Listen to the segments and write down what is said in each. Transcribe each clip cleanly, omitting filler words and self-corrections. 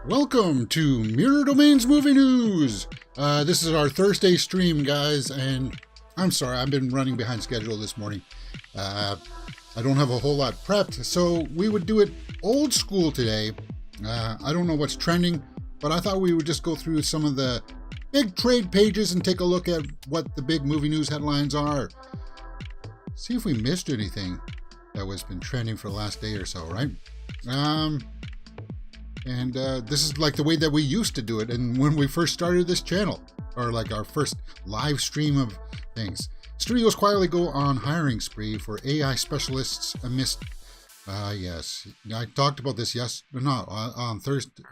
Welcome to Mirror Domains Movie News. This is our Thursday stream, guys, and I'm sorry, I've been running behind schedule this morning. I don't have a whole lot prepped, so we would do it old school today. I don't know what's trending, but I thought we would just go through some of the big trade pages and take a look at what the big movie news headlines are. See if we missed anything that was been trending for the last day or so, right? And this is like the way that we used to do it, and when we first started this channel, or like our first live stream of things. Studios quietly go on hiring spree for AI specialists amidst. Yes, I talked about this on Thursday.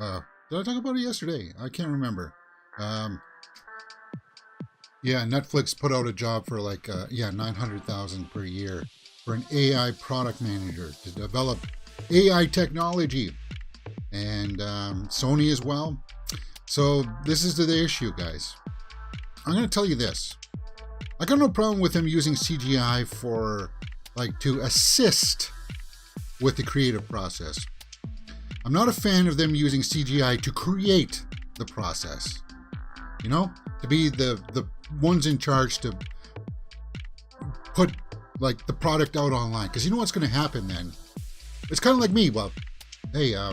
Did I talk about it yesterday? I can't remember. Yeah, Netflix put out a job for like $900,000 per year for an AI product manager to develop AI technology. And Sony as well. So this is the issue, guys. I'm going to tell you this. I got no problem with them using CGI for, like, to assist with the creative process. I'm not a fan of them using CGI to create the process. You know, to be the ones in charge to put, like, the product out online. Because you know what's going to happen then? It's kind of like me. Well, hey, I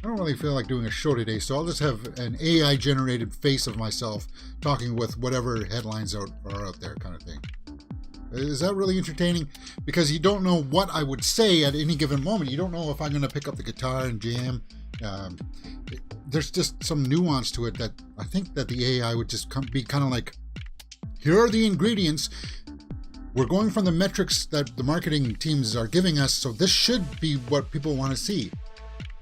don't really feel like doing a show today, so I'll just have an AI-generated face of myself talking with whatever headlines are out there, kind of thing. Is that really entertaining? Because you don't know what I would say at any given moment. You don't know if I'm going to pick up the guitar and jam. There's just some nuance to it that I think that the AI would just be kind of like, here are the ingredients. We're going from the metrics that the marketing teams are giving us, so this should be what people want to see.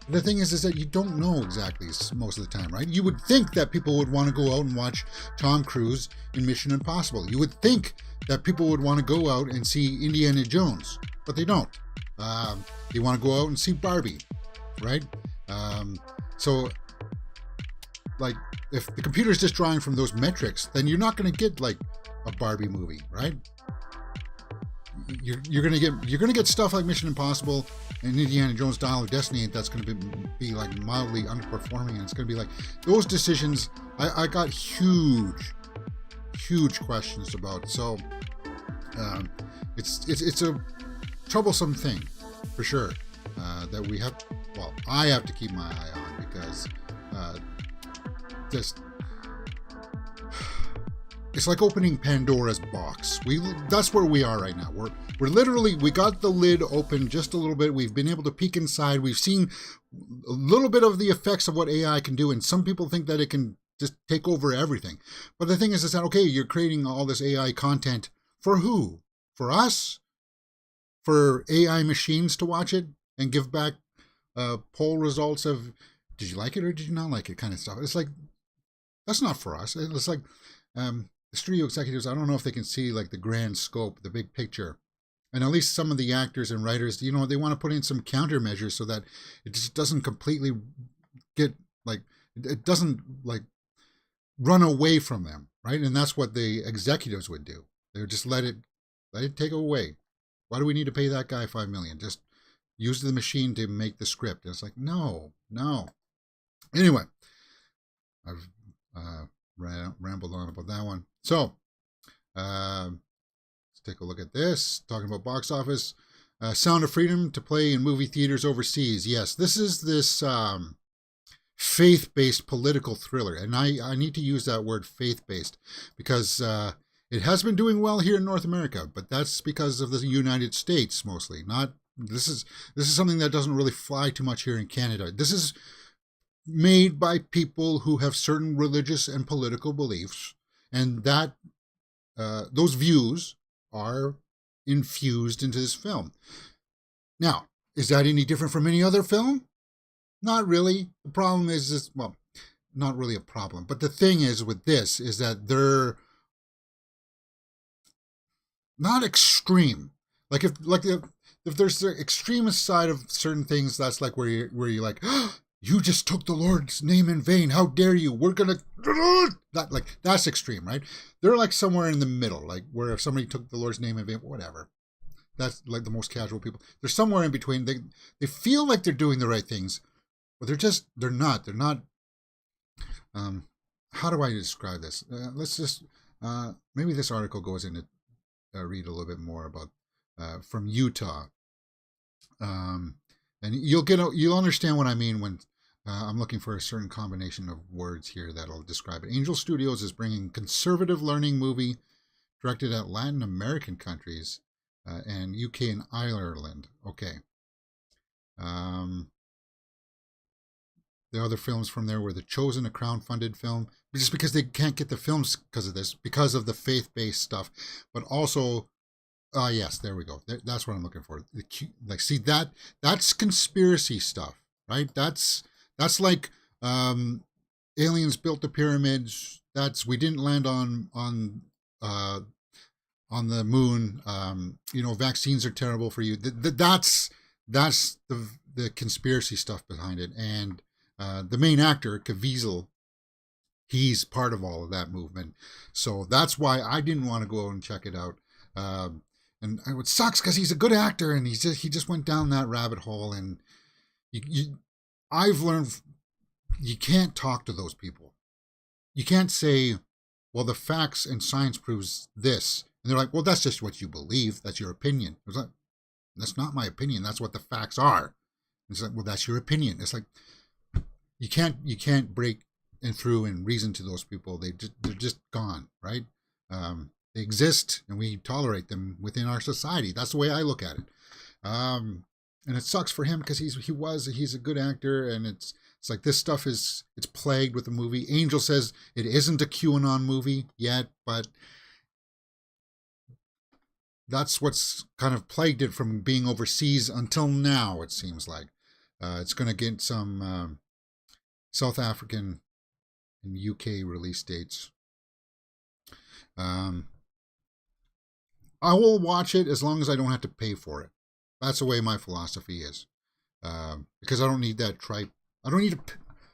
The thing is that you don't know exactly most of the time, right? You would think that people would want to go out and watch Tom Cruise in Mission Impossible. You would think that people would want to go out and see Indiana Jones, but they don't. They want to go out and see Barbie, right? So, like, if the computer's just drawing from those metrics, then you're not going to get, like, a Barbie movie, right? You're gonna get stuff like Mission Impossible and Indiana Jones Dial of Destiny that's gonna be like mildly underperforming, and it's gonna be like those decisions. I got huge questions about. So it's a troublesome thing for sure that we have. Well, I have to keep my eye on because just. It's like opening Pandora's box. That's where we are right now. We're literally, we got the lid open just a little bit. We've been able to peek inside. We've seen a little bit of the effects of what AI can do. And some people think that it can just take over everything. But the thing is that, okay, you're creating all this AI content for who? For us? For AI machines to watch it and give back poll results of, did you like it or did you not like it kind of stuff. It's like, that's not for us. It's like, the studio executives, I don't know if they can see like the grand scope, the big picture. And at least some of the actors and writers, you know, they want to put in some countermeasures so that it just doesn't completely get like, it doesn't like run away from them, right? And that's what the executives would do. They would just let it take away. Why do we need to pay that guy $5 million? Just use the machine to make the script. And it's like, no. Anyway, I've rambled on about that one. So, let's take a look at this. Talking about box office. Sound of Freedom to play in movie theaters overseas. Yes, this is this faith-based political thriller. And I need to use that word faith-based because it has been doing well here in North America, but that's because of the United States mostly. This is something that doesn't really fly too much here in Canada. This is made by people who have certain religious and political beliefs, and that those views are infused into this film. Now, is that any different from any other film? Not really. The problem is well, not really a problem, but the thing is with this is that they're not extreme. Like if there's the extremist side of certain things, that's like where you're like, you just took the Lord's name in vain. How dare you? We're going to... That's extreme, right? They're like somewhere in the middle, like where if somebody took the Lord's name in vain, whatever. That's like the most casual people. They're somewhere in between. They feel like they're doing the right things, but they're not. Um, how do I describe this? Let's just maybe this article goes into read a little bit more about from Utah, um, and you'll understand what I mean when I'm looking for a certain combination of words here that'll describe it. Angel Studios is bringing conservative learning movie directed at Latin American countries and UK and Ireland. Okay. Um, the other films from there were The Chosen, a crowd-funded film, just because they can't get the films because of this, because of the faith-based stuff, but also, yes, there we go. That's what I'm looking for. Like, see that's conspiracy stuff, right? That's like aliens built the pyramids. That's we didn't land uh, on the moon. Vaccines are terrible for you. That's the conspiracy stuff behind it, and the main actor Caviezel, he's part of all of that movement. So that's why I didn't want to go and check it out. And it sucks because he's a good actor, and he just went down that rabbit hole. And I've learned you can't talk to those people. You can't say, well, the facts and science proves this. And they're like, well, that's just what you believe. That's your opinion. It's like, that's not my opinion. That's what the facts are. It's like, well, that's your opinion. It's like, you can't break and through and reason to those people. They're just gone, right? They exist and we tolerate them within our society. That's the way I look at it. And it sucks for him because he's a good actor, and it's like this stuff it's plagued with the movie. Angel says it isn't a QAnon movie yet, but that's what's kind of plagued it from being overseas until now. It seems like it's going to get some South African and UK release dates. I will watch it as long as I don't have to pay for it. That's the way my philosophy is. Because I don't need that tripe. I don't need to.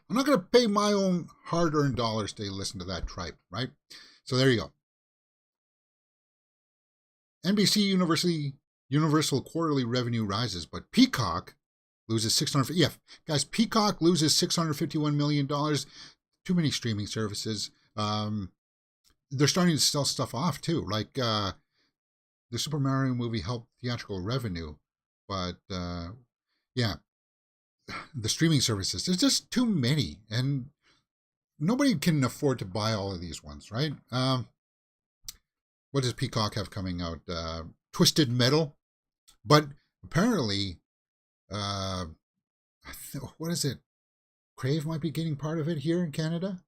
I'm not going to pay my own hard-earned dollars to listen to that tripe, right? So there you go. NBC Universal quarterly revenue rises, but Peacock loses 600. Yeah, guys, Peacock loses $651 million. Too many streaming services. They're starting to sell stuff off too. Like the Super Mario movie helped theatrical revenue, but yeah, the streaming services. There's just too many, and nobody can afford to buy all of these ones, right? What does Peacock have coming out? Twisted Metal, but apparently, what is it? Crave might be getting part of it here in Canada,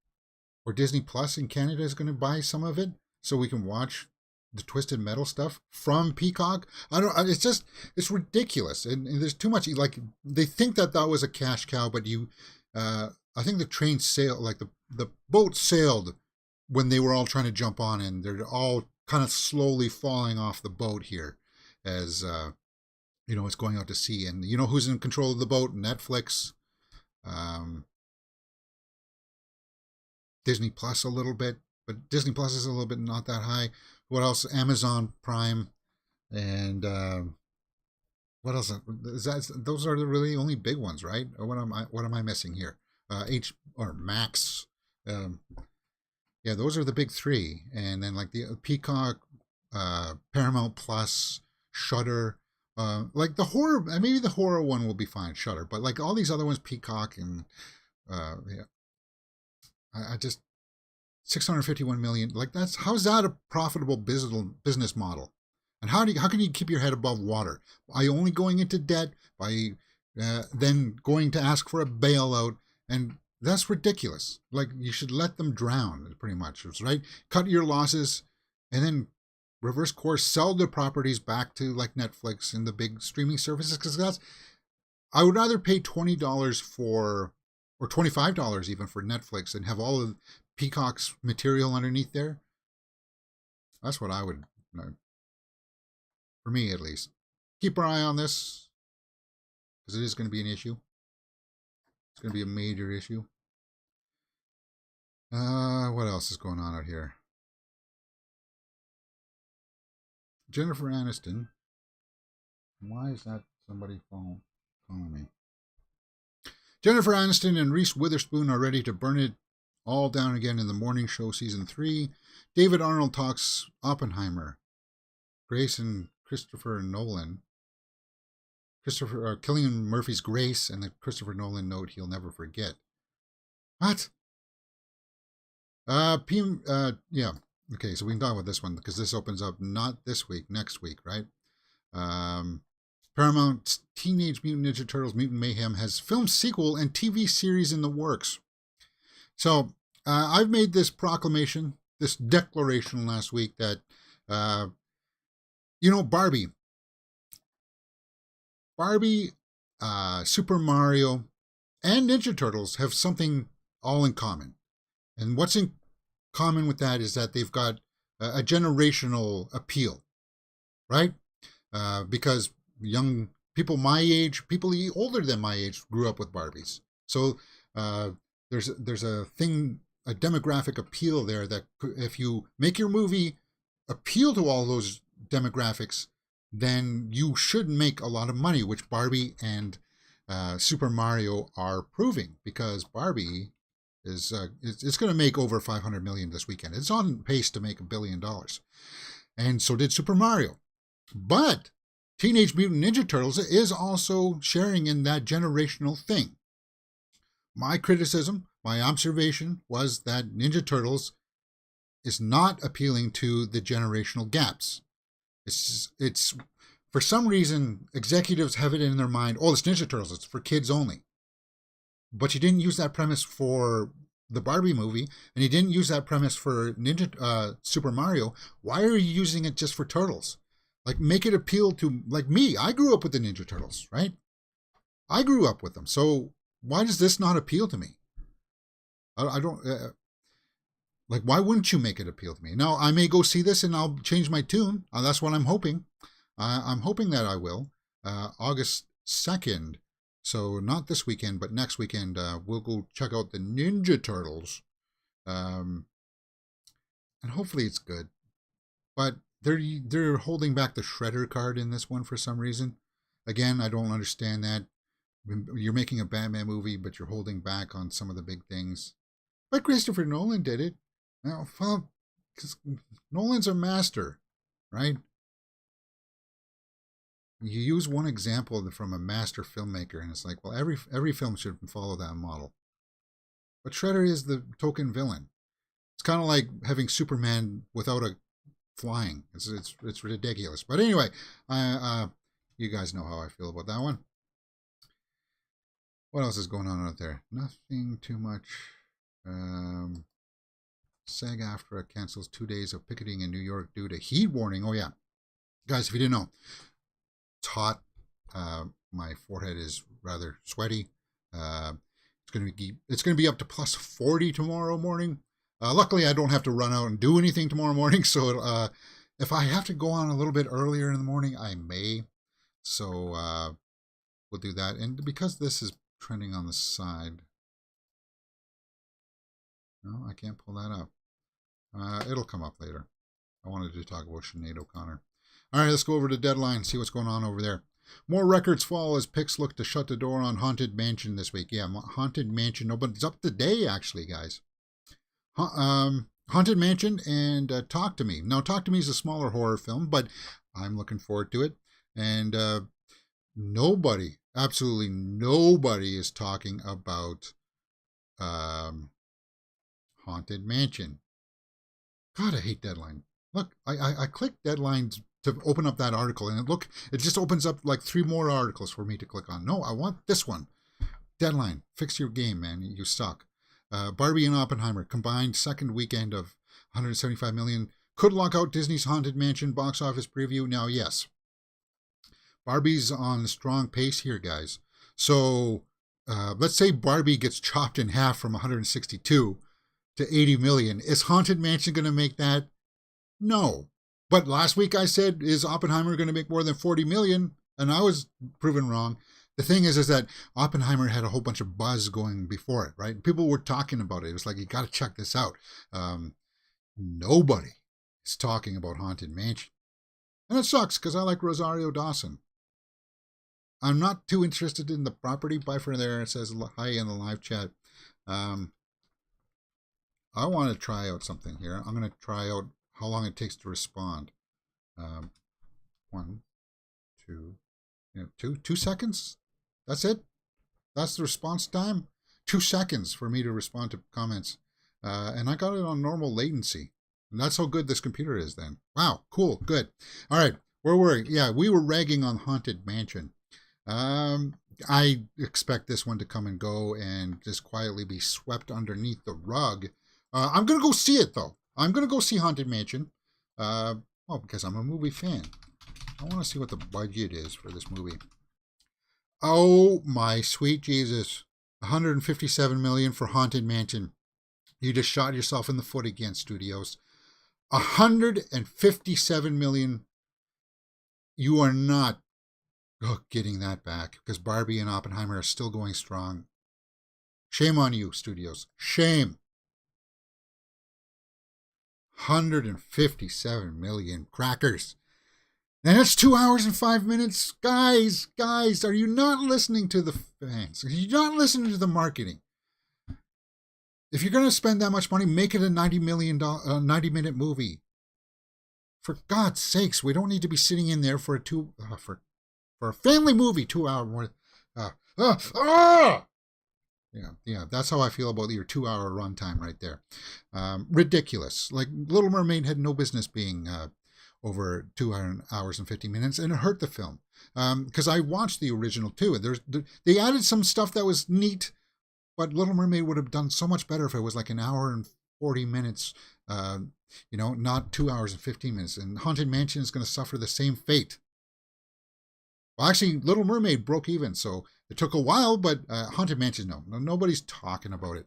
or Disney Plus in Canada is going to buy some of it, so we can watch the Twisted Metal stuff from Peacock. I don't. It's ridiculous, and there's too much. Like they think that was a cash cow, but I think the train sailed, like the boat sailed when they were all trying to jump on, and they're all kind of slowly falling off the boat here, as it's going out to sea. And you know who's in control of the boat? Netflix, Disney Plus a little bit, but Disney Plus is a little bit not that high. What else? Amazon Prime, and what else? Those are the really only big ones, right? Or what am I missing here? H or Max. Yeah, those are the big three, and then like the Peacock, Paramount Plus, Shudder. Like the horror, maybe the horror one will be fine, Shudder, but like all these other ones, Peacock and yeah, I just 651 million. Like how's that a profitable business model? And how can you keep your head above water? By only going into debt, by then going to ask for a bailout, and that's ridiculous. Like you should let them drown, pretty much, right? Cut your losses, and then reverse course, sell the properties back to like Netflix and the big streaming services. Because I would rather pay $20 for, or $25 even for Netflix, and have all of Peacock's material underneath there. That's what I would, for me at least. Keep our eye on this, because it is going to be an issue. It's going to be a major issue. What else is going on out here? Jennifer Aniston. Why is that somebody calling me? Jennifer Aniston and Reese Witherspoon are ready to burn it all down again in The Morning Show Season 3. David Arnold talks Oppenheimer. Grace and Christopher Nolan. Cillian Murphy's Grace and the Christopher Nolan note he'll never forget. What? Yeah. Okay, so we can talk about this one because this opens up not this week, next week, right? Paramount's Teenage Mutant Ninja Turtles Mutant Mayhem has film sequel and TV series in the works. So I've made this proclamation, this declaration last week that, Barbie, Super Mario, and Ninja Turtles have something all in common. And what's in common with that is that they've got a generational appeal, right? Because young people my age, people older than my age, grew up with Barbies. So there's a demographic appeal there that if you make your movie appeal to all those demographics, then you should make a lot of money, which Barbie and Super Mario are proving, because Barbie is it's going to make over $500 million this weekend. It's on pace to make $1 billion, and so did Super Mario. But Teenage Mutant Ninja Turtles is also sharing in that generational thing. My criticism, my observation was that Ninja Turtles is not appealing to the generational gaps. It's for some reason executives have it in their mind, oh, it's Ninja Turtles, it's for kids only. But you didn't use that premise for the Barbie movie, and you didn't use that premise for Super Mario. Why are you using it just for Turtles? Like, make it appeal to, like me. I grew up with the Ninja Turtles, right? I grew up with them. So why does this not appeal to me? I don't, why wouldn't you make it appeal to me? Now, I may go see this and I'll change my tune. That's what I'm hoping. I'm hoping that I will. August 2nd. So not this weekend, but next weekend, we'll go check out the Ninja Turtles. And hopefully it's good. But they're holding back the Shredder card in this one for some reason. Again, I don't understand that. You're making a Batman movie, but you're holding back on some of the big things. But Christopher Nolan did it. Now, because Nolan's a master, right? You use one example from a master filmmaker, and it's like, well, every film should follow that model. But Shredder is the token villain. It's kind of like having Superman without a flying. It's ridiculous. But anyway, you guys know how I feel about that one. What else is going on out there? Nothing too much. SAG-AFTRA cancels 2 days of picketing in New York due to heat warning. Oh yeah, guys, if you didn't know, it's hot. My forehead is rather sweaty. It's going to be up to plus 40 tomorrow morning. Luckily, I don't have to run out and do anything tomorrow morning. So if I have to go on a little bit earlier in the morning, I may. So we'll do that. And because this is trending on the side, no, I can't pull that up. It'll come up later. I wanted to talk about Sinead O'Connor. All right, let's go over to Deadline, see what's going on over there. More records fall as Pix look to shut the door on Haunted Mansion this week. Yeah, Haunted Mansion opens up today, actually, guys. Haunted Mansion and Talk to Me. Now, Talk to Me is a smaller horror film, but I'm looking forward to it. And nobody, absolutely nobody is talking about Haunted Mansion. God, I hate Deadline. Look, I clicked Deadline to open up that article, and it just opens up like 3 more articles for me to click on. No, I want this one. Deadline, fix your game, man. You suck. Barbie and Oppenheimer combined second weekend of 175 million could lock out Disney's Haunted Mansion box office preview. Now, yes, Barbie's on a strong pace here, guys. So let's say Barbie gets chopped in half from 162 to 80 million. Is Haunted Mansion going to make that? No. But last week I said, is Oppenheimer going to make more than 40 million? And I was proven wrong. The thing is that Oppenheimer had a whole bunch of buzz going before it, right? People were talking about it. It was like, you got to check this out. Nobody is talking about Haunted Mansion. And it sucks because I like Rosario Dawson. I'm not too interested in the property. Buffer there, it says hi in the live chat. Um, I want to try out something here. I'm going to try out how long it takes to respond. Um, 1, 2, 2 seconds. That's it. That's the response time. 2 seconds for me to respond to comments, and I got it on normal latency. And that's how good this computer is. Then, wow, cool, good. All right, where were we? Yeah, we were ragging on Haunted Mansion. I expect this one to come and go and just quietly be swept underneath the rug. I'm gonna go see it though. I'm gonna go see Haunted Mansion. Well, because I'm a movie fan. I want to see what the budget is for this movie. Oh my sweet Jesus. 157 million for Haunted Mansion. You just shot yourself in the foot again, studios. 157 million. You are not getting that back because Barbie and Oppenheimer are still going strong. Shame on you, studios. Shame. 157 million crackers. And it's 2 hours and 5 minutes. Guys, are you not listening to the fans? Are you not listening to the marketing? If you're going to spend that much money, make it a $90-minute movie. For God's sakes, we don't need to be sitting in there for a family movie, 2 hour more. Yeah, that's how I feel about your 2 hour runtime right there. Ridiculous. Like Little Mermaid had no business being over 2 hours and 50 minutes, and it hurt the film. Because I watched the original too. They added some stuff that was neat, but Little Mermaid would have done so much better if it was like an hour and 40 minutes, not 2 hours and 15 minutes. And Haunted Mansion is going to suffer the same fate. Well, actually, Little Mermaid broke even, so it took a while, but Haunted Mansion, no, nobody's talking about it.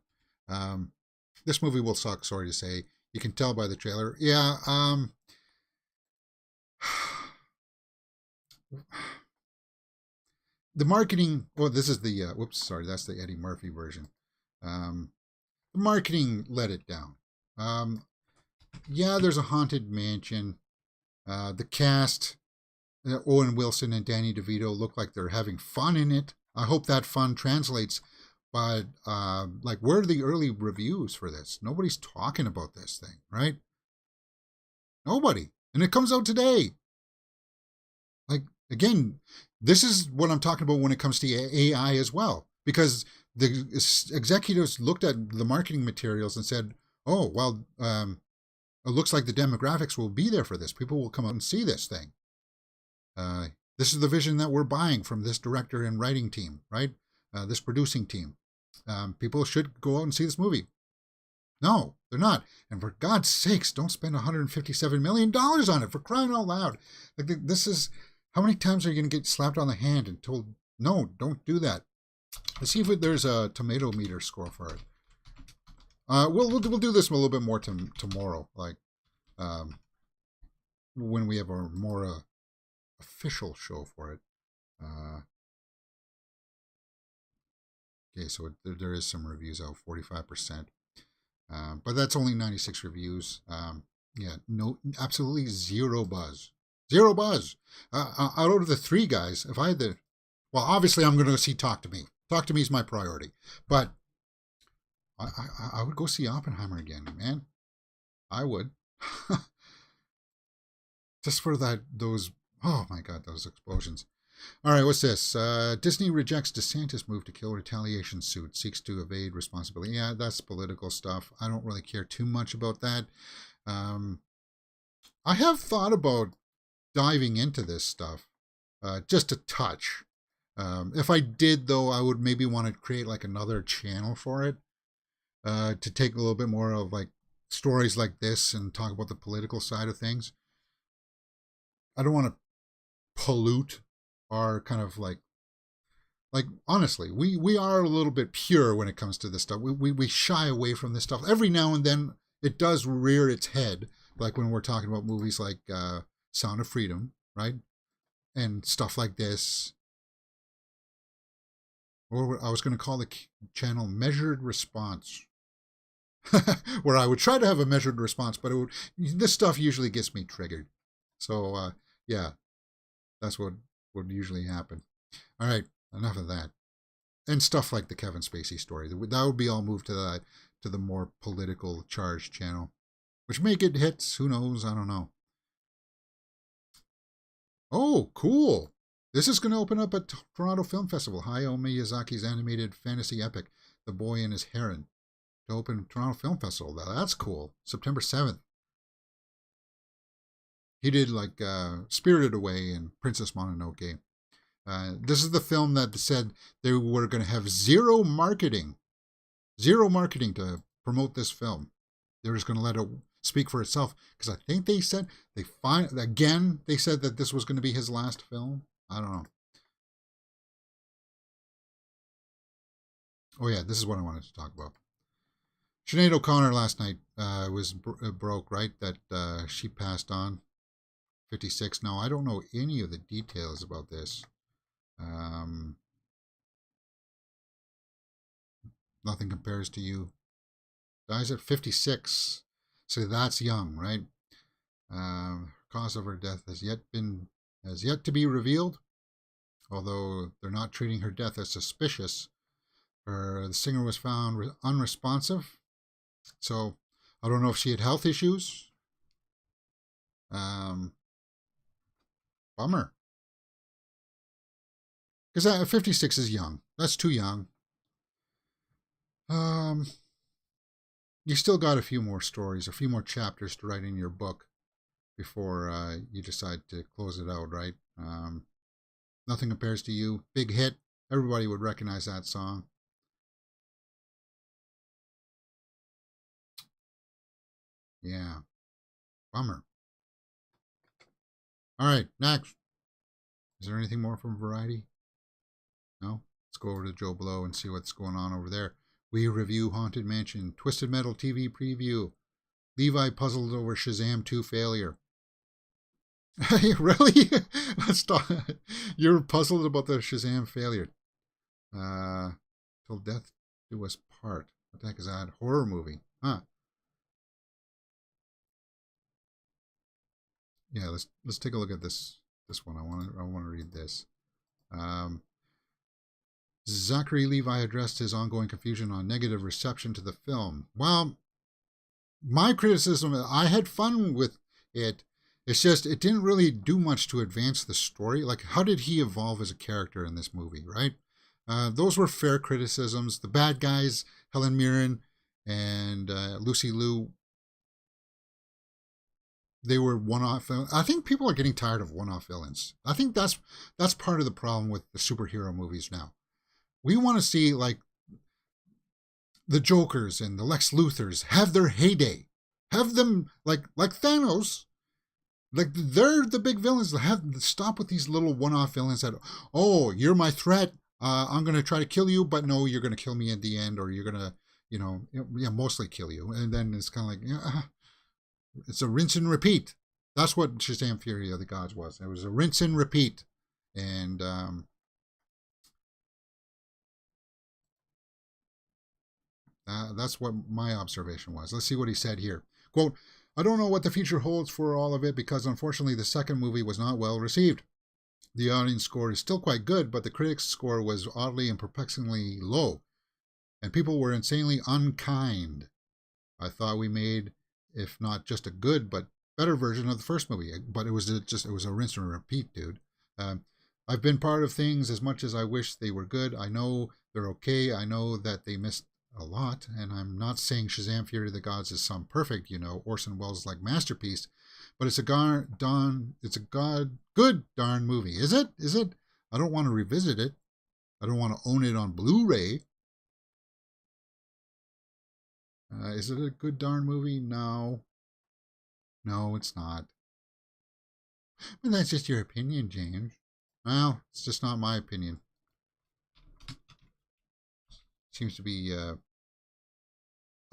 This movie will suck, sorry to say. You can tell by the trailer. Yeah, the marketing, well, this is the, that's the Eddie Murphy version. The marketing let it down. Yeah, there's a Haunted Mansion. The cast, Owen Wilson and Danny DeVito, look like they're having fun in it. I hope that fun translates, but where are the early reviews for this? Nobody's talking about this thing, right? Nobody. And it comes out today. Again, this is what I'm talking about when it comes to AI as well, because the executives looked at the marketing materials and said, oh, well, it looks like the demographics will be there for this. People will come out and see this thing. This is the vision that we're buying from this director and writing team, right? This producing team. People should go out and see this movie. No, they're not. And for God's sakes, don't spend $157 million on it, for crying out loud. This is, how many times are you going to get slapped on the hand and told, no, don't do that? Let's see if there's a tomato meter score for it. We'll do this a little bit more tomorrow, when we have a more official show for it. Okay, so there is some reviews out, 45%. But that's only 96 reviews. Yeah, no, absolutely zero buzz. Zero buzz. Out of the three guys, if I had the... Well, obviously I'm going to see Talk to Me. Talk to Me is my priority. But I would go see Oppenheimer again, man. I would. Just for those... Oh my God, those explosions. All right, what's this? Disney rejects DeSantis move to kill retaliation suit, seeks to evade responsibility. Yeah, that's political stuff. I don't really care too much about that. I have thought about diving into this stuff, just a touch. If I did, though, I would maybe want to create another channel for it, to take a little bit more of stories like this and talk about the political side of things. I don't want to pollute our kind of honestly, we are a little bit pure when it comes to this stuff. We shy away from this stuff. Every now and then it does rear its head, like when we're talking about movies like Sound of Freedom, right? And stuff like this. Or I was going to call the channel Measured Response, where I would try to have a measured response, but this stuff usually gets me triggered. So, yeah, that's what would usually happen. All right, enough of that. And stuff like the Kevin Spacey story. That would be all moved to the more political charged channel, which may get hits. Who knows? I don't know. Oh, cool. This is going to open up at Toronto Film Festival. Hayao Miyazaki's animated fantasy epic, The Boy and His Heron, to open Toronto Film Festival. That's cool. September 7th. He did like Spirited Away and Princess Mononoke. This is the film that said they were going to have zero marketing to promote this film. They're just going to let it speak for itself, because I think they said they said that this was going to be his last film. I don't know. Oh yeah, this is what I wanted to talk about. Sinead O'Connor last night was broke, right? That she passed on, 56. Now I don't know any of the details about this. Um, Nothing compares to you. Dies at 56. So that's young, right? Cause of her death has yet to be revealed. Although they're not treating her death as suspicious, the singer was found unresponsive. So I don't know if she had health issues. Um, Bummer, because 56 is young. That's too young. Um, you still got a few more stories, a few more chapters to write in your book before you decide to close it out, right? Nothing compares to you. Big hit. Everybody would recognize that song. Yeah. Bummer. All right, next. Is there anything more from Variety? No? Let's go over to Joe Blow and see what's going on over there. We review Haunted Mansion, Twisted Metal TV preview. Levi puzzled over Shazam 2 failure. Really? Stop. You're puzzled about the Shazam failure. Till death do us part. What the heck is that? Horror movie. Huh. Yeah, let's take a look at this one. I want to read this. Um, Zachary Levi addressed his ongoing confusion on negative reception to the film. Well, my criticism, I had fun with it. It's just it didn't really do much to advance the story. Like, how did he evolve as a character in this movie, right? Those were fair criticisms. The bad guys, Helen Mirren and Lucy Liu, they were one-off. I think people are getting tired of one-off villains. I think that's part of the problem with the superhero movies now. We want to see like the Jokers and the Lex Luthors have their heyday. Have them like Thanos. Like they're the big villains. Stop with these little one-off villains that, oh, you're my threat. I'm gonna try to kill you, but no, you're gonna kill me at the end, or you're gonna, yeah, mostly kill you. And then it's kind of like, yeah, it's a rinse and repeat. That's what Shazam: Fury of the Gods was. It was a rinse and repeat, and that's what my observation was. Let's see what he said here. Quote, I don't know what the future holds for all of it because unfortunately the second movie was not well received. The audience score is still quite good, but the critics' score was oddly and perplexingly low, and people were insanely unkind. I thought we made, if not just a good, but better version of the first movie. But it was a rinse and repeat, dude. Um, I've been part of things as much as I wish they were good. I know they're okay. I know that they missed a lot, and I'm not saying Shazam: Fury of the Gods is some perfect, Orson Welles like masterpiece, but it's a good darn movie. Is it? Is it? I don't want to revisit it. I don't want to own it on Blu-ray. Is it a good darn movie? No. No, it's not. But that's just your opinion, James. Well, it's just not my opinion. Seems to be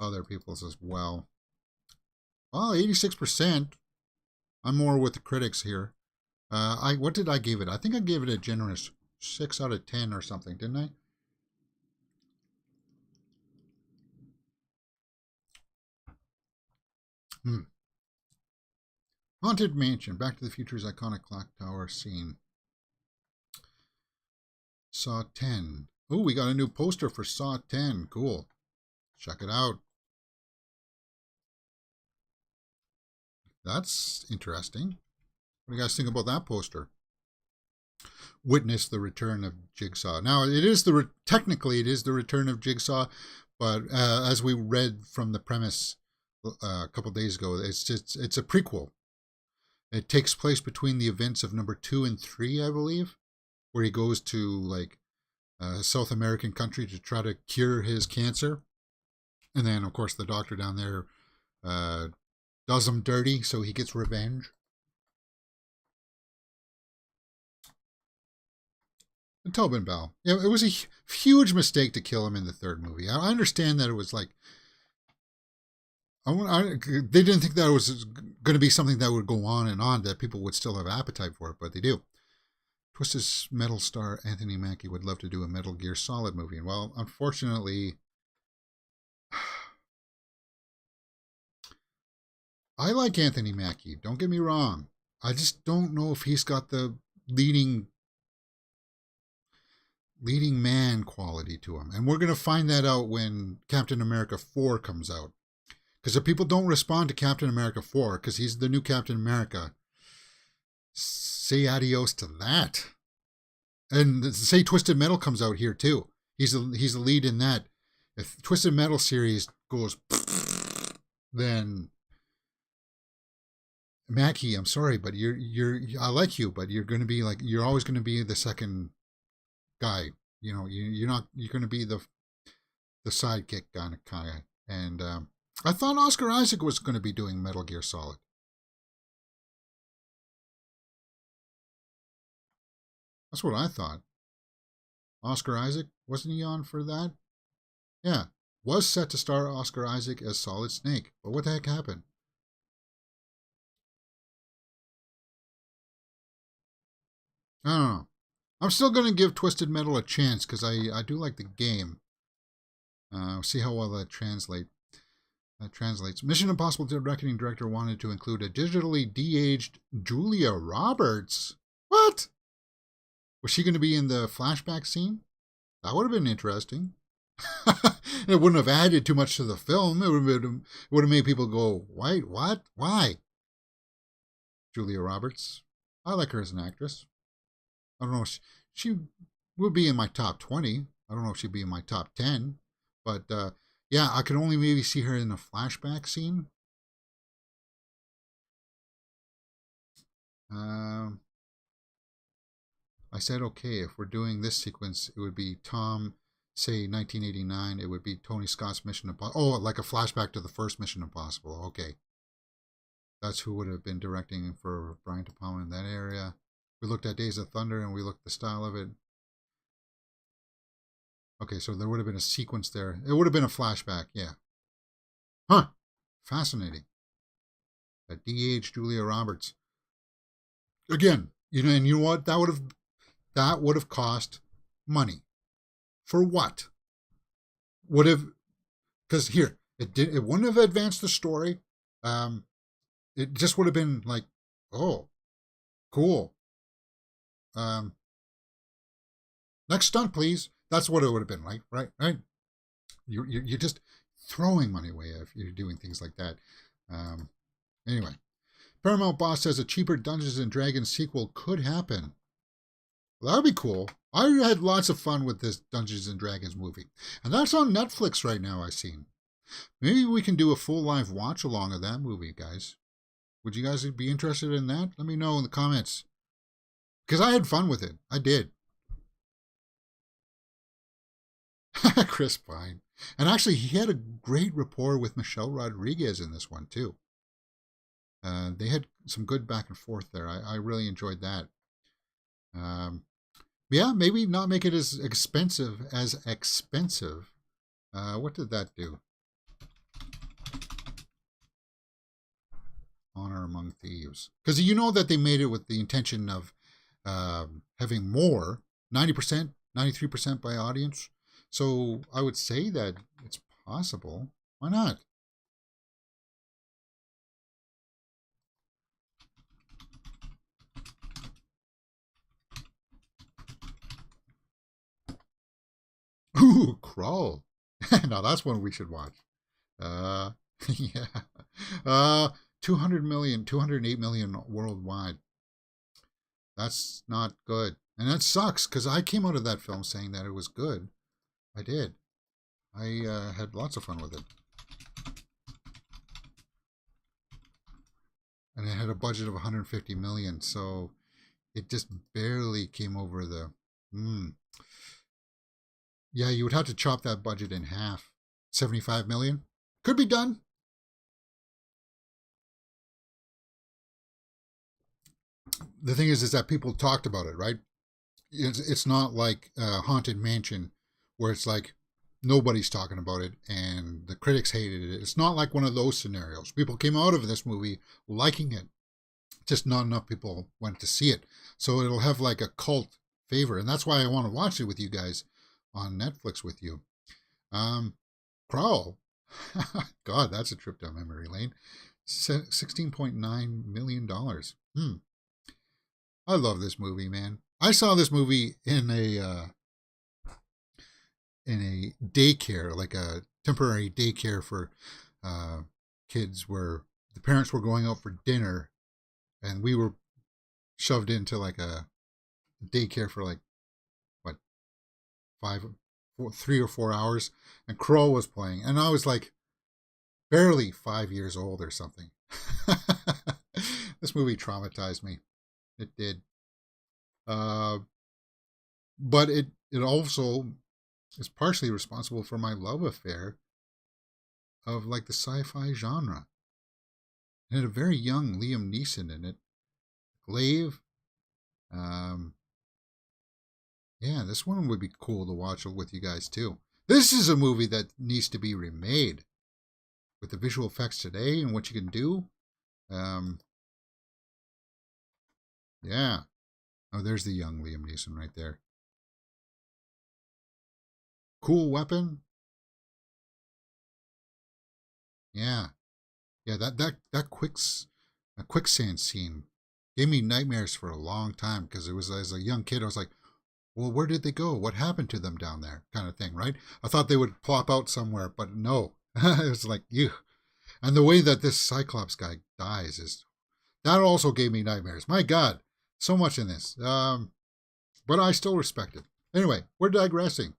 other people's as well. Well, 86%. I'm more with the critics here. What did I give it? I think I gave it a generous 6 out of 10 or something, didn't I? Haunted Mansion, Back to the Future's iconic clock tower scene. Saw 10. Oh, we got a new poster for Saw 10. Cool. Check it out. That's interesting. What do you guys think about that poster? Witness the return of Jigsaw. Now, it is technically it is the return of Jigsaw, but as we read from the premise a couple days ago, it's a prequel. It takes place between the events of number 2 and 3, I believe, where he goes to like a South American country to try to cure his cancer, and then of course the doctor down there does him dirty, so he gets revenge. And Tobin Bell. Yeah, it was a huge mistake to kill him in the third movie. I understand that it was like they didn't think that it was going to be something that would go on and on, that people would still have appetite for it, but they do. Twisted Metal star Anthony Mackie would love to do a Metal Gear Solid movie. Well, unfortunately, I like Anthony Mackie. Don't get me wrong. I just don't know if he's got the leading man quality to him. And we're going to find that out when Captain America 4 comes out. Because if people don't respond to Captain America 4, because he's the new Captain America, say adios to that. And say Twisted Metal comes out here too. He's the lead in that. If Twisted Metal series goes, then Mackie, I'm sorry, but I like you, but you're going to be like, you're always going to be the second guy. You know, you're going to be the sidekick kind of. And I thought Oscar Isaac was going to be doing Metal Gear Solid. That's what I thought. Oscar Isaac, wasn't he on for that? Yeah, was set to star Oscar Isaac as Solid Snake. But what the heck happened? I don't know. I'm still going to give Twisted Metal a chance because I do like the game. See how well that translates. Mission Impossible Reckoning director wanted to include a digitally de-aged Julia Roberts. What? Was she going to be in the flashback scene? That would have been interesting. It wouldn't have added too much to the film. It would have made people go, "Wait, what? Why?" Julia Roberts. I like her as an actress. I don't know if she would be in my top 20. I don't know if she'd be in my top 10. But yeah, I could only maybe see her in a flashback scene. I said, okay, if we're doing this sequence, it would be Tom, say 1989. It would be Tony Scott's Mission Impossible. Oh, like a flashback to the first Mission Impossible. Okay. That's who would have been directing for Brian De Palma in that area. We looked at Days of Thunder and we looked at the style of it. Okay, so there would have been a sequence there. It would have been a flashback, yeah. Huh. Fascinating. A de-aged Julia Roberts. Again, and you know what? That would have cost money. For what? Would have, because here, it wouldn't have advanced the story. It just would have been like, oh, cool. Next stunt, please. That's what it would have been like, right? You're just throwing money away if you're doing things like that. Anyway, Paramount boss says a cheaper Dungeons and Dragons sequel could happen. Well, that would be cool. I had lots of fun with this Dungeons and Dragons movie, and that's on Netflix right now. I've seen. Maybe we can do a full live watch along of that movie, guys. Would you guys be interested in that? Let me know in the comments. Because I had fun with it. I did. Chris Pine. And actually, he had a great rapport with Michelle Rodriguez in this one, too. They had some good back and forth there. I really enjoyed that. Yeah, maybe not make it as expensive what did that do? Honor Among Thieves. Because you know that they made it with the intention of having more, 90%, 93% by audience. So I would say that it's possible. Why not? Ooh, Crawl. Now that's one we should watch. Uh, yeah. Uh, 200 million, 208 million worldwide. That's not good. And that sucks because I came out of that film saying that it was good. I did. I had lots of fun with it. And it had a budget of 150 million, so it just barely came over the. Mm. Yeah, you would have to chop that budget in half. 75 million could be done. The thing is that people talked about it, right? It's not like Haunted Mansion, where it's like nobody's talking about it and the critics hated it. It's not like one of those scenarios. People came out of this movie liking it, just not enough people went to see it. So it'll have like a cult favor, and that's why I want to watch it with you guys on Netflix with you. Prowl. God, that's a trip down memory lane. $16.9 million. I love this movie, man. I saw this movie in a daycare, like a temporary daycare for kids, where the parents were going out for dinner, and we were shoved into like a daycare for like what 3 or 4 hours, and Crow was playing, and I was like barely 5 years old or something. This movie traumatized me. It did. But it also is partially responsible for my love affair of like the sci-fi genre. It had a very young Liam Neeson in it. Glaive. Yeah, this one would be cool to watch with you guys too. This is a movie that needs to be remade with the visual effects today and what you can do. Yeah. Oh, there's the young Liam Neeson right there. Cool weapon. Yeah. Yeah, that quicksand scene gave me nightmares for a long time, because it was, as a young kid, I was like, well, where did they go? What happened to them down there? Kind of thing, right? I thought they would plop out somewhere, but no. It was like, you. And the way that this Cyclops guy dies is, that also gave me nightmares. My God, so much in this. But I still respect it. Anyway, we're digressing.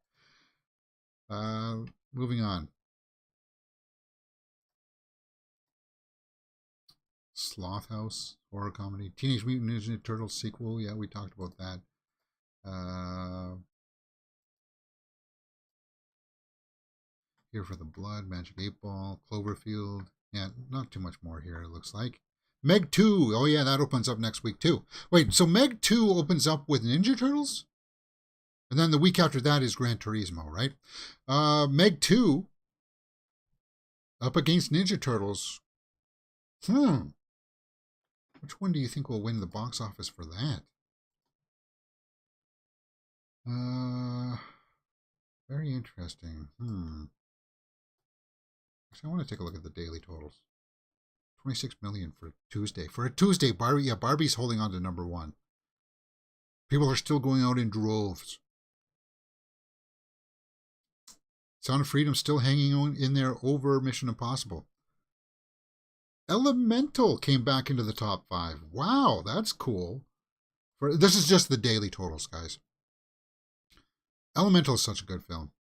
Moving on. Sloth House, horror comedy. Teenage Mutant Ninja Turtles sequel. Yeah, we talked about that. Here for the Blood, Magic 8 Ball, Cloverfield. Yeah, not too much more here, it looks like. Meg 2. Oh, yeah, that opens up next week, too. Wait, so Meg 2 opens up with Ninja Turtles? And then the week after that is Gran Turismo, right? Meg 2 up against Ninja Turtles. Which one do you think will win the box office for that? Very interesting. Actually, I want to take a look at the daily totals. 26 million for Tuesday. For a Tuesday, Barbie, yeah, Barbie's holding on to number one. People are still going out in droves. Sound of Freedom still hanging on in there over Mission Impossible. Elemental came back into the top 5. Wow, that's cool. This is just the daily totals, guys. Elemental is such a good film.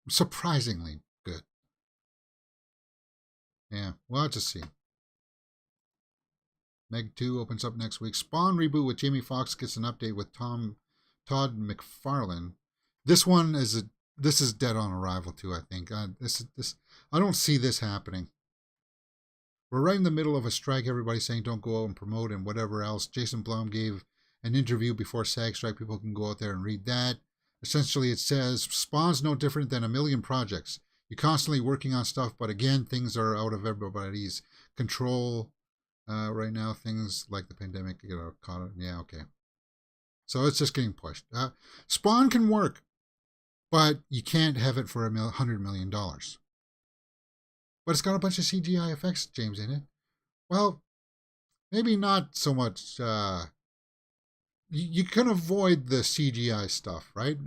Surprisingly good. Yeah, we'll have to see. Meg 2 opens up next week. Spawn reboot with Jamie Foxx gets an update with Todd McFarlane. This one is dead on arrival too, I think. I don't see this happening. We're right in the middle of a strike. Everybody's saying don't go out and promote and whatever else. Jason Blum gave an interview before SAG strike. People can go out there and read that. Essentially, it says Spawn's no different than a million projects. You're constantly working on stuff, but again, things are out of everybody's control right now. Things like the pandemic, caught. Yeah, okay. So it's just getting pushed. Spawn can work, but you can't have it for $100 million. But it's got a bunch of CGI effects, James, in it. Well, maybe not so much. you can avoid the CGI stuff, right?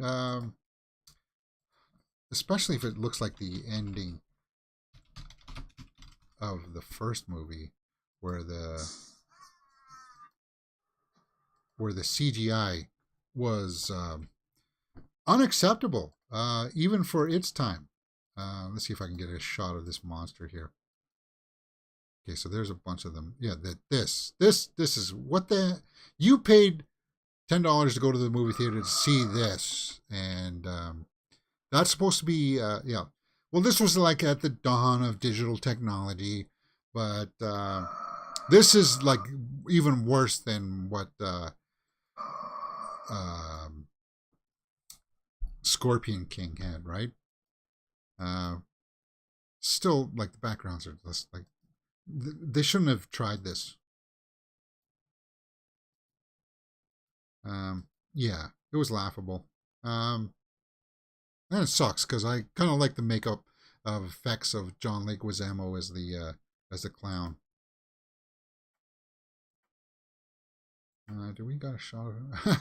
Especially if it looks like the ending of the first movie, where the CGI was unacceptable, even for its time. Let's see if I can get a shot of this monster here. Okay, so there's a bunch of them. Yeah, this is what the you paid $10 to go to the movie theater to see this, and that's supposed to be yeah. Well, this was like at the dawn of digital technology, but this is like even worse than what um, Scorpion King had, right? Uh, Still, like the backgrounds are just like they shouldn't have tried this. Yeah, it was laughable. Um, and it sucks because I kind of like the makeup of effects of John Leguizamo as the clown. Do we got a shot of it?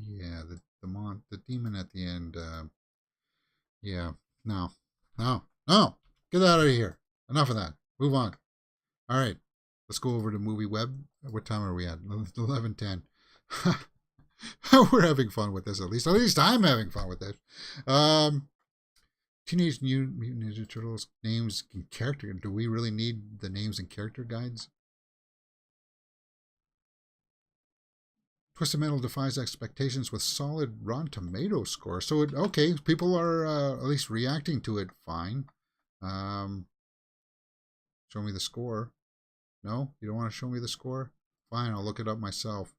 Yeah, the demon at the end. Yeah, no, no, no. Get out of here. Enough of that. Move on. All right, let's go over to Movie Web. What time are we at? 11:10. We're having fun with this. At least I'm having fun with this. Um, Teenage Mutant Ninja Turtles names and character. Do we really need the names and character guides? Twisted Metal defies expectations with solid Rotten Tomato score. So okay, people are at least reacting to it fine. Um, Show me the score. No, you don't want to show me the score? Fine, I'll look it up myself.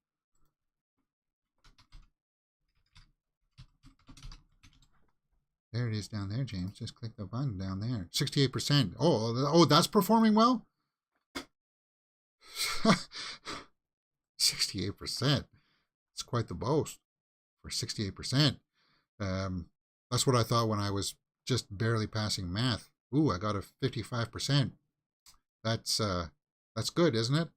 There it is down there, James. Just click the button down there. 68%. Oh, that's performing well? 68%. It's quite the boast for 68%. That's what I thought when I was just barely passing math. Ooh, I got a 55%. That's good, isn't it?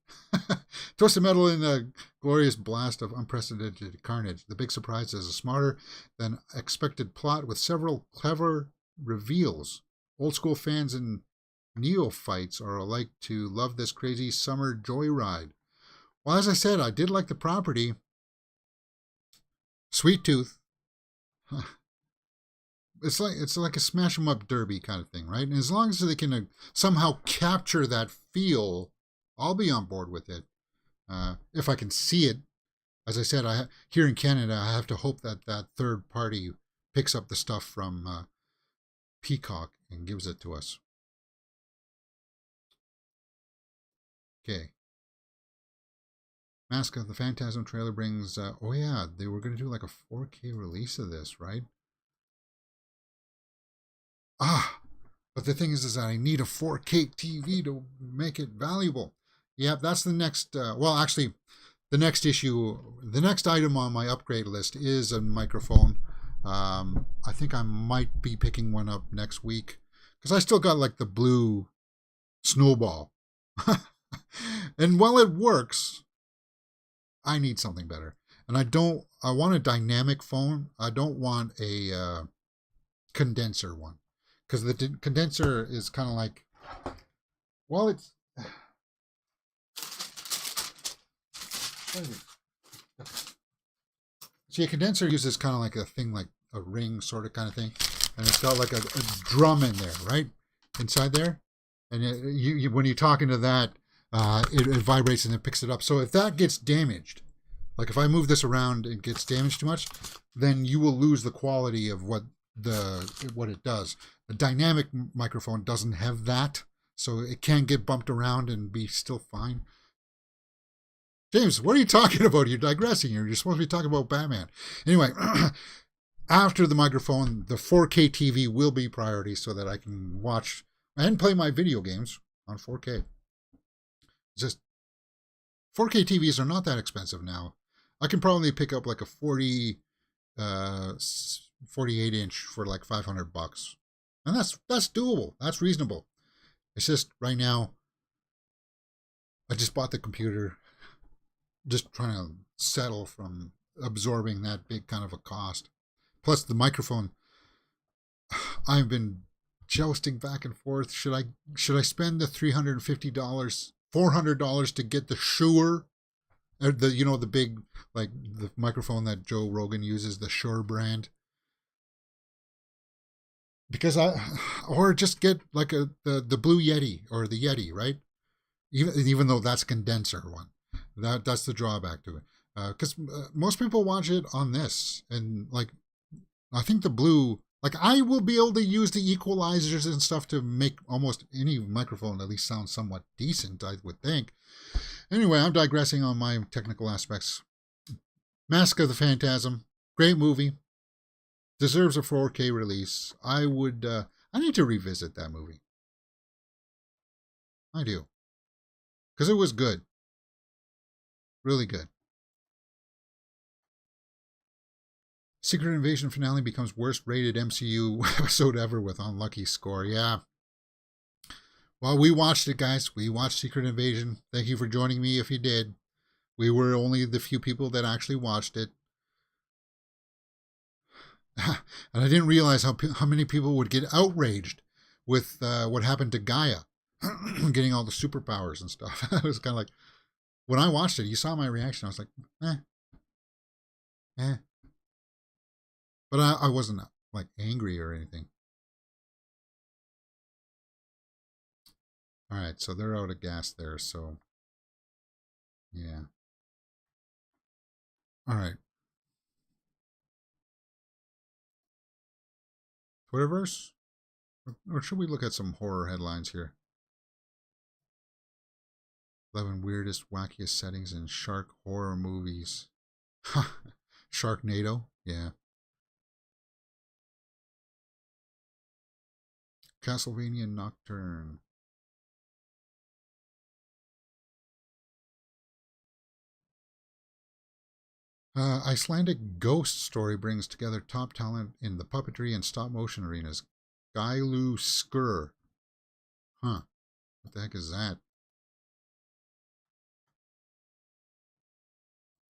Twisted Metal in a glorious blast of unprecedented carnage. The big surprise is a smarter than expected plot with several clever reveals. Old school fans and neophytes are alike to love this crazy summer joyride. Well, as I said, I did like the property. Sweet Tooth. It's like a smash 'em up derby kind of thing, right? And as long as they can somehow capture that feel, I'll be on board with it. If I can see it, as I said, here in Canada, I have to hope that third party picks up the stuff from Peacock and gives it to us. Okay. Mask of the Phantasm trailer brings. Oh yeah, they were going to do like a 4K release of this, right? But the thing is that I need a 4K TV to make it valuable. Yeah, that's the next. Well, actually, the next item on my upgrade list is a microphone. I think I might be picking one up next week because I still got like the blue snowball. And while it works, I need something better. And I want a dynamic phone. I don't want a condenser one. Because the condenser is kind of like, well, it's. See, a condenser uses kind of like a thing, like a ring sort of kind of thing, and it's got like a drum in there, right, inside there, and when you're talking to that, it vibrates and it picks it up. So if that gets damaged, like if I move this around and it gets damaged too much, then you will lose the quality of what it does. A dynamic microphone doesn't have that, so it can get bumped around and be still fine. James, what are you talking about? You're digressing here. You're supposed to be talking about Batman. Anyway, after the microphone, the 4K TV will be priority so that I can watch and play my video games on 4K. It's just 4K TVs are not that expensive now. I can probably pick up like a 48 inch for like $500, and that's doable. That's reasonable. It's just right now I just bought the computer, just trying to settle from absorbing that big kind of a cost. Plus the microphone, I've been jousting back and forth. Should I spend the $350, $400 to get the Shure, the big, like the microphone that Joe Rogan uses, the Shure brand? Because or just get like the Blue Yeti or the Yeti, right? Even though that's condenser one, that's the drawback to it. Because most people watch it on this, and like I think the Blue, like I will be able to use the equalizers and stuff to make almost any microphone at least sound somewhat decent, I would think. Anyway, I'm digressing on my technical aspects. Mask of the Phantasm, great movie. Deserves a 4K release. I need to revisit that movie. I do. Because it was good. Really good. Secret Invasion finale becomes worst rated MCU episode ever with unlucky score. Yeah. Well, we watched it, guys. We watched Secret Invasion. Thank you for joining me if you did. We were only the few people that actually watched it. And I didn't realize how many people would get outraged with what happened to Gaia, getting all the superpowers and stuff. I was kind of like, when I watched it, you saw my reaction. I was like, eh. But I wasn't like angry or anything. All right, so they're out of gas there. So, yeah. All right. Twitterverse? Or should we look at some horror headlines here? 11 weirdest, wackiest settings in shark horror movies. Sharknado? Yeah. Castlevania Nocturne. Icelandic ghost story brings together top talent in the puppetry and stop motion arenas. Gailu Skur. Huh. What the heck is that?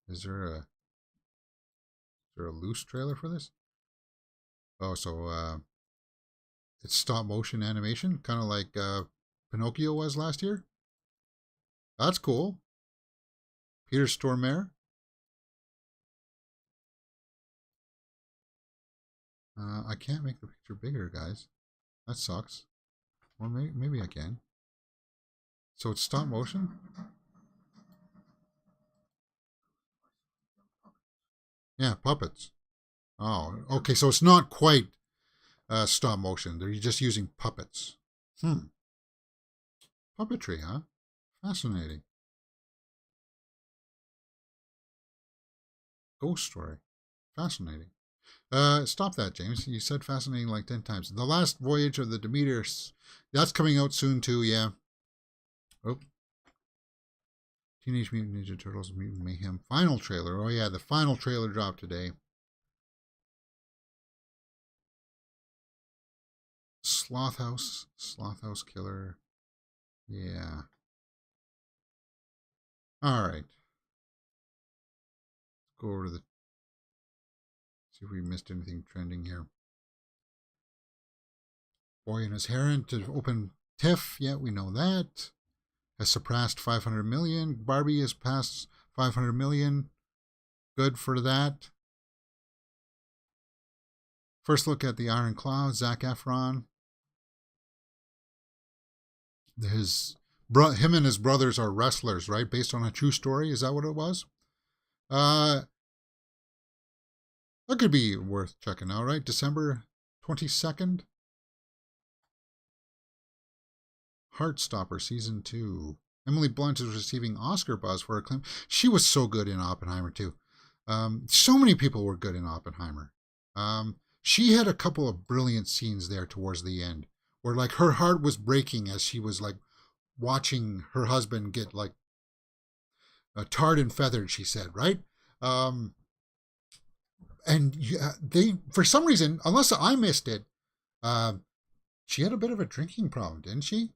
Is there a loose trailer for this? Oh, so it's stop motion animation, kind of like Pinocchio was last year. That's cool. Peter Stormare. I can't make the picture bigger, guys. That sucks. Or maybe I can. So it's stop motion? Yeah, puppets. Oh, okay. So it's not quite stop motion. They're just using puppets. Puppetry, huh? Fascinating. Ghost story. Fascinating. Stop that, James. You said fascinating like 10 times. The Last Voyage of the Demeter. That's coming out soon, too, yeah. Oh. Teenage Mutant Ninja Turtles Mutant Mayhem final trailer. Oh, yeah, the final trailer dropped today. Sloth House Killer. Yeah. All right. Let's go over to see if we missed anything trending here. Boy and His Heron to open TIFF. Yeah, we know that. Has surpassed 500 million. Barbie has passed 500 million. Good for that. First look at the Iron Claw, Zac Efron. Him and his brothers are wrestlers, right? Based on a true story. Is that what it was? That could be worth checking out, right? December 22nd. Heartstopper Season 2. Emily Blunt is receiving Oscar buzz for her claim. She was so good in Oppenheimer, too. So many people were good in Oppenheimer. She had a couple of brilliant scenes there towards the end where, like, her heart was breaking as she was, like, watching her husband get, like, tarred and feathered, she said, right? And they, for some reason, unless I missed it, she had a bit of a drinking problem, didn't she?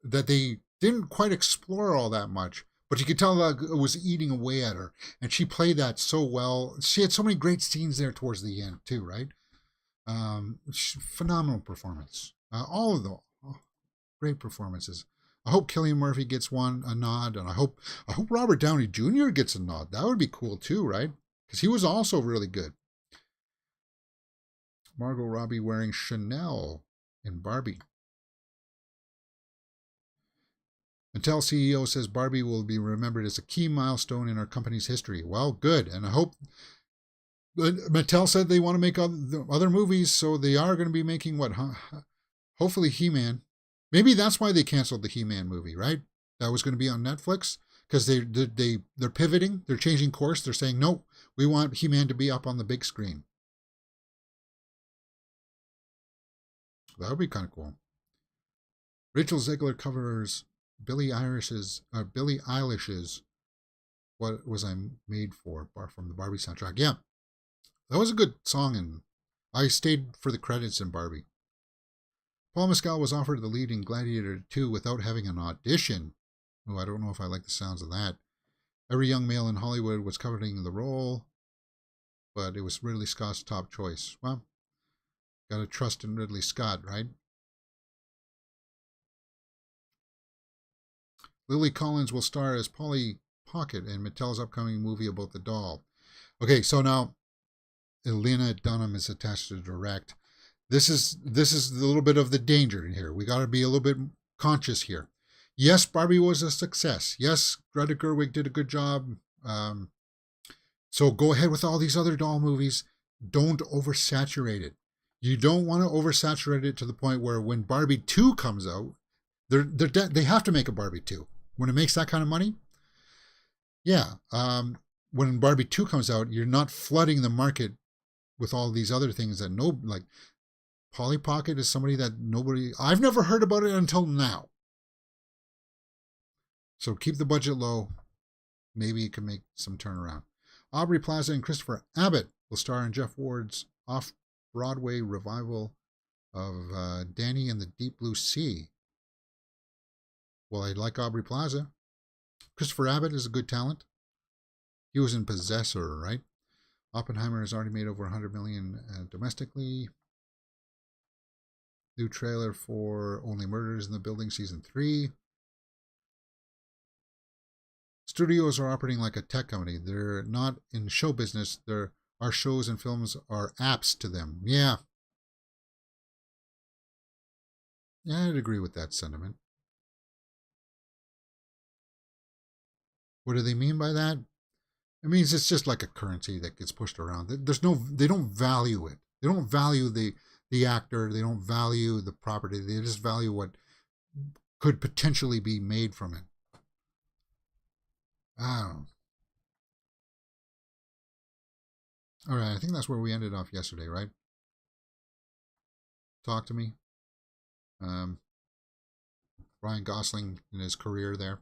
that they didn't quite explore all that much. But you could tell that it was eating away at her, and she played that so well. She had so many great scenes there towards the end too, right? Phenomenal performance. All of them, great performances. I hope Cillian Murphy gets a nod, and I hope Robert Downey Jr. gets a nod. That would be cool too, right? Because he was also really good. Margot Robbie wearing Chanel in Barbie. Mattel CEO says Barbie will be remembered as a key milestone in our company's history. Well, good. And I hope Mattel said they want to make other movies, so they are going to be making what? Hopefully He-Man. Maybe that's why they canceled the He-Man movie, right? That was going to be on Netflix because they're pivoting, they're changing course. They're saying, no, we want He-Man to be up on the big screen. That would be kind of cool. Rachel Zegler covers Billie Eilish's "What Was I Made For" from the Barbie soundtrack. Yeah, that was a good song, and I stayed for the credits in Barbie. Paul Mescal was offered the lead in Gladiator 2 without having an audition. Oh, I don't know if I like the sounds of that. Every young male in Hollywood was coveting the role, but it was Ridley Scott's top choice. Well, gotta trust in Ridley Scott, right? Lily Collins will star as Polly Pocket in Mattel's upcoming movie about the doll. Okay, so now Lena Dunham is attached to direct. This is a little bit of the danger in here. We got to be a little bit conscious here. Yes, Barbie was a success. Yes, Greta Gerwig did a good job. So go ahead with all these other doll movies. Don't oversaturate it. You don't want to oversaturate it to the point where when Barbie 2 comes out, they have to make a Barbie 2. When it makes that kind of money, yeah. When Barbie 2 comes out, you're not flooding the market with all these other things that like Polly Pocket is somebody that I've never heard about it until now. So keep the budget low. Maybe it can make some turnaround. Aubrey Plaza and Christopher Abbott will star in Jeff Ward's off-Broadway revival of Danny and the Deep Blue Sea. Well, I like Aubrey Plaza. Christopher Abbott is a good talent. He was in Possessor, right? Oppenheimer has already made over $100 million domestically. New trailer for Only Murders in the Building Season 3. Studios are operating like a tech company. They're not in show business. Our shows and films are apps to them. Yeah. Yeah, I'd agree with that sentiment. What do they mean by that? It means it's just like a currency that gets pushed around. They don't value it. They don't value the actor. They don't value the property. They just value what could potentially be made from it. I don't know. All right, I think that's where we ended off yesterday, right? Talk to me. Ryan Gosling in his career there.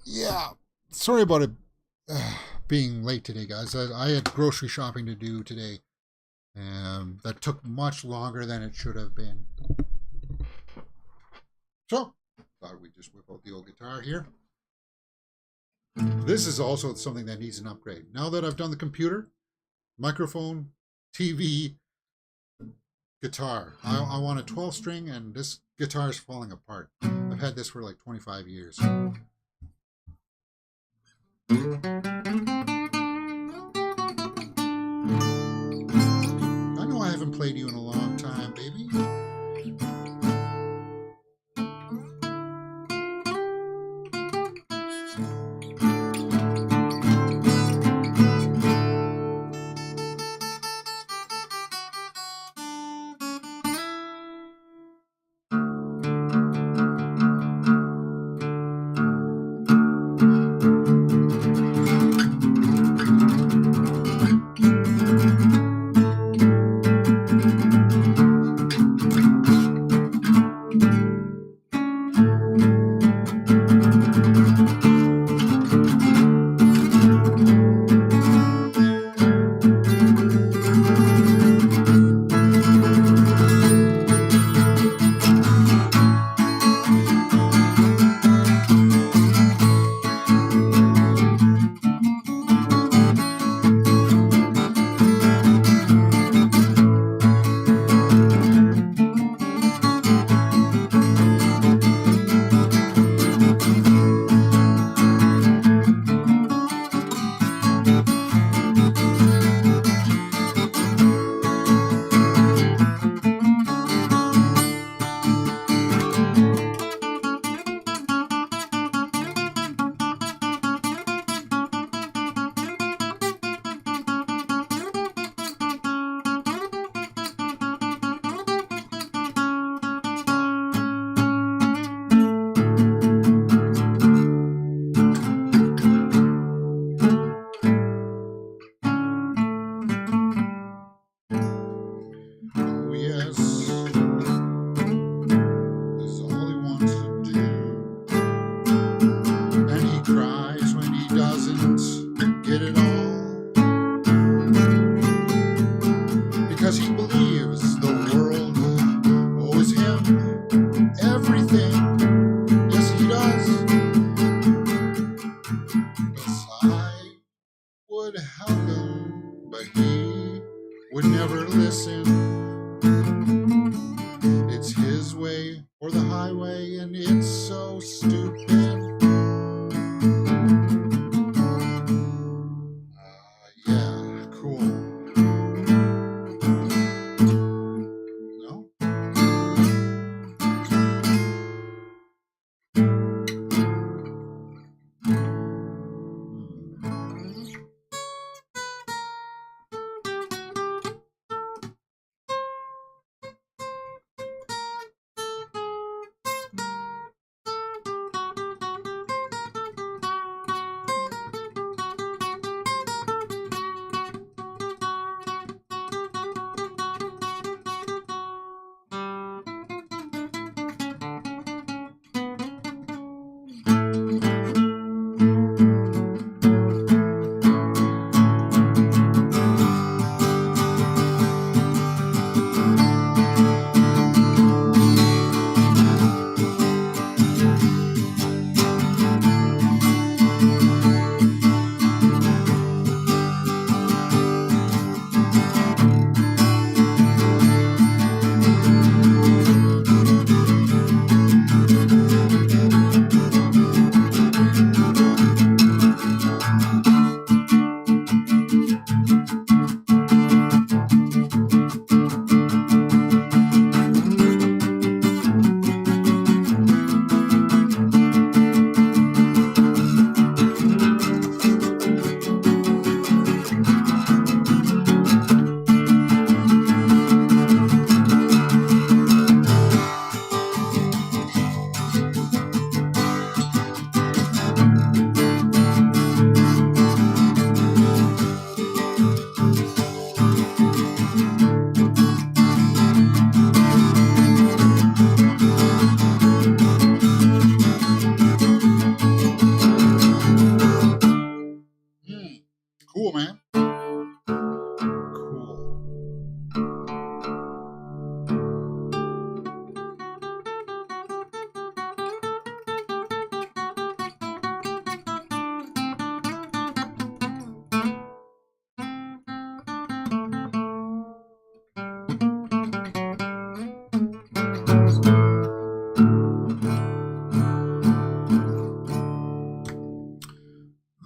Yeah, sorry about it being late today, guys. I had grocery shopping to do today. That took much longer than it should have been. So, thought we'd just whip out the old guitar here. This is also something that needs an upgrade. Now that I've done the computer, microphone, TV, guitar. I want a 12-string, and this guitar is falling apart. I've had this for like 25 years. I know I haven't played you in a long time, baby.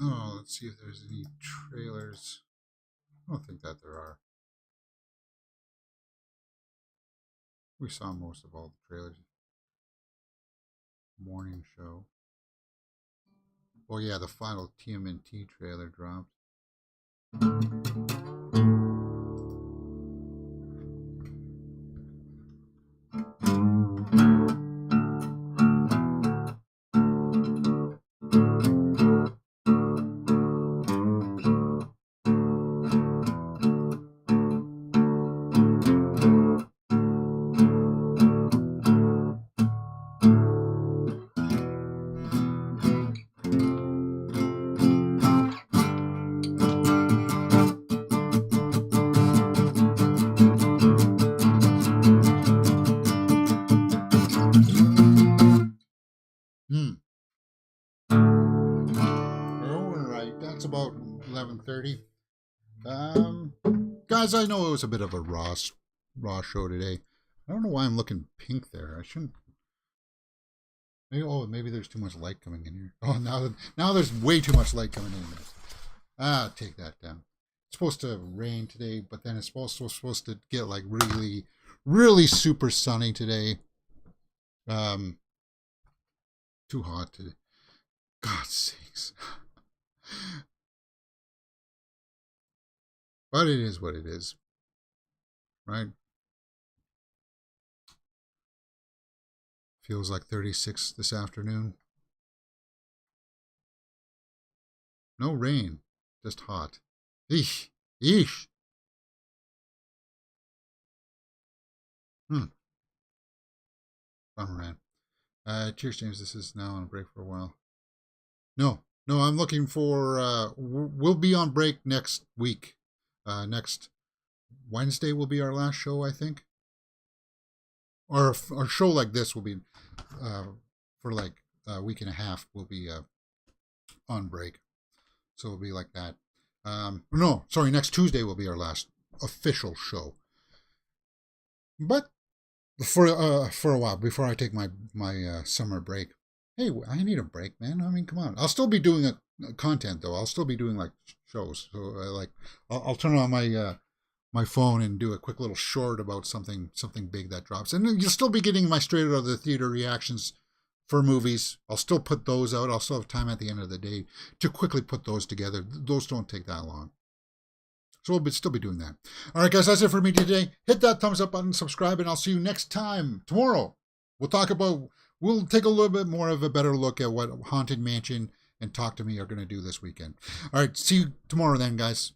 Oh, let's see if there's any trailers. I don't think that there are. We saw most of all the trailers. Morning show. Oh yeah, the final TMNT trailer dropped. Hmm. All right, that's about 11:30. Guys, I know it was a bit of a raw show today. I don't know why I'm looking pink there. I shouldn't. Maybe there's too much light coming in here. Oh, now there's way too much light coming in. Take that down. It's supposed to rain today, but then it's supposed to get like really, really super sunny today. Too hot today. God's sakes. But it is what it is, right? Feels like 36 this afternoon. No rain, just hot. Eesh. Eesh. Bummer, man. Cheers, James. This is now on break for a while. No, I'm looking for. We'll be on break next week. Next Wednesday will be our last show, I think. Or a show like this will be for like a week and a half. We'll be on break, so it'll be like that. No, sorry. Next Tuesday will be our last official show. But for a while before I take my summer break. Hey, I need a break, man. I mean, come on. I'll still be doing content though. I'll still be doing like shows. So like, I'll turn on my phone and do a quick little short about something big that drops, and you'll still be getting my straight out of the theater reactions for movies. I'll still put those out. I'll still have time at the end of the day to quickly put those together. Those don't take that long. So we'll still be doing that. All right, guys, that's it for me today. Hit that thumbs up button, subscribe, and I'll see you next time. Tomorrow, we'll take a little bit more of a better look at what Haunted Mansion and Talk to Me are going to do this weekend. All right, see you tomorrow then, guys.